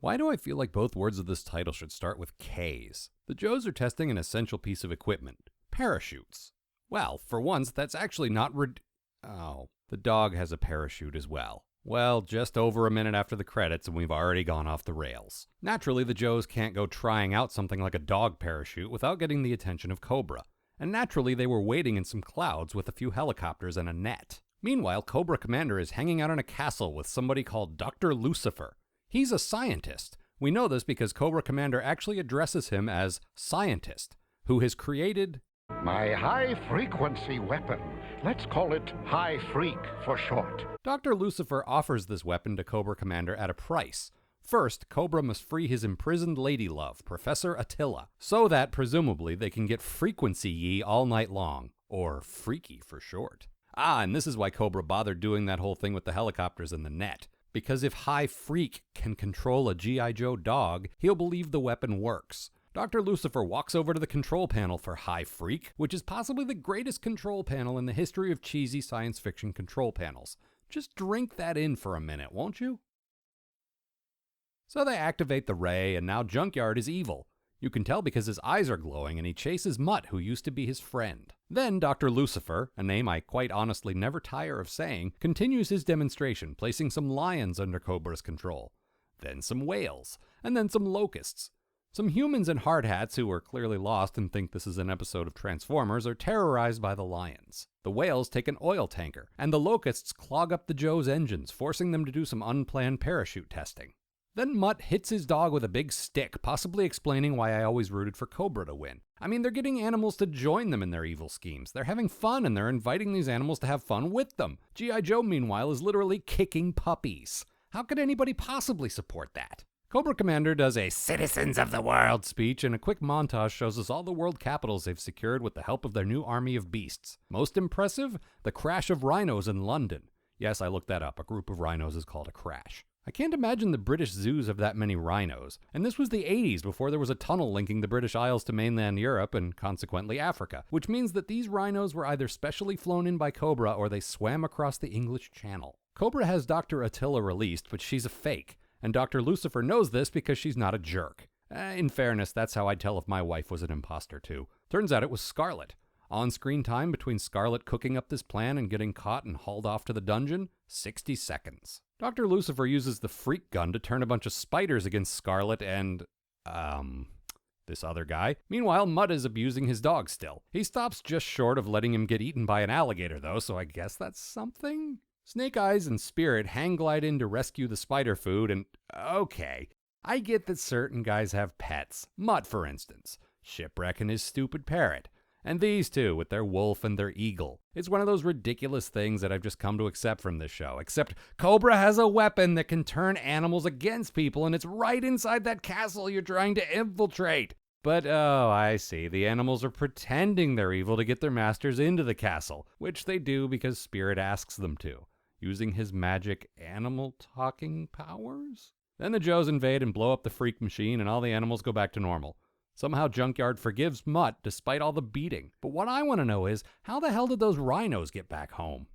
Why do I feel like both words of this title should start with K's? The Joes are testing an essential piece of equipment. Parachutes. Well, for once, that's actually not Oh, the dog has a parachute as well. Well, just over a minute after the credits and we've already gone off the rails. Naturally, the Joes can't go trying out something like a dog parachute without getting the attention of Cobra. And naturally, they were waiting in some clouds with a few helicopters and a net. Meanwhile, Cobra Commander is hanging out in a castle with somebody called Dr. Lucifer. He's a scientist. We know this because Cobra Commander actually addresses him as Scientist, who has created my high-frequency weapon. Let's call it High Freak for short. Dr. Lucifer offers this weapon to Cobra Commander at a price. First, Cobra must free his imprisoned lady love, Professor Attila, so that, presumably, they can get frequency-y all night long. Or freaky for short. And this is why Cobra bothered doing that whole thing with the helicopters and the net. Because if High Freak can control a G.I. Joe dog, he'll believe the weapon works. Dr. Lucifer walks over to the control panel for High Freak, which is possibly the greatest control panel in the history of cheesy science fiction control panels. Just drink that in for a minute, won't you? So they activate the ray, and now Junkyard is evil. You can tell because his eyes are glowing and he chases Mutt, who used to be his friend. Then Dr. Lucifer, a name I quite honestly never tire of saying, continues his demonstration, placing some lions under Cobra's control. Then some whales, and then some locusts. Some humans in hard hats who are clearly lost and think this is an episode of Transformers are terrorized by the lions. The whales take an oil tanker, and the locusts clog up the Joes' engines, forcing them to do some unplanned parachute testing. Then Mutt hits his dog with a big stick, possibly explaining why I always rooted for Cobra to win. I mean, they're getting animals to join them in their evil schemes. They're having fun, and they're inviting these animals to have fun with them. G.I. Joe, meanwhile, is literally kicking puppies. How could anybody possibly support that? Cobra Commander does a Citizens of the World speech, and a quick montage shows us all the world capitals they've secured with the help of their new army of beasts. Most impressive? The crash of rhinos in London. Yes, I looked that up. A group of rhinos is called a crash. I can't imagine the British zoos have that many rhinos. And this was the 80s, before there was a tunnel linking the British Isles to mainland Europe and consequently Africa, which means that these rhinos were either specially flown in by Cobra or they swam across the English Channel. Cobra has Dr. Attila released, but she's a fake. And Dr. Lucifer knows this because she's not a jerk. In fairness, that's how I'd tell if my wife was an imposter too. Turns out it was Scarlet. On-screen time between Scarlet cooking up this plan and getting caught and hauled off to the dungeon? 60 seconds. Dr. Lucifer uses the freak gun to turn a bunch of spiders against Scarlet and, this other guy. Meanwhile, Mutt is abusing his dog still. He stops just short of letting him get eaten by an alligator though, so I guess that's something? Snake Eyes and Spirit hang glide in to rescue the spider food and, okay, I get that certain guys have pets. Mutt, for instance. Shipwreck and his stupid parrot. And these two, with their wolf and their eagle. It's one of those ridiculous things that I've just come to accept from this show. Except Cobra has a weapon that can turn animals against people, and it's right inside that castle you're trying to infiltrate. But, oh, I see. The animals are pretending they're evil to get their masters into the castle, which they do because Spirit asks them to, using his magic animal-talking powers? Then the Joes invade and blow up the freak machine, and all the animals go back to normal. Somehow Junkyard forgives Mutt despite all the beating. But what I want to know is, how the hell did those rhinos get back home?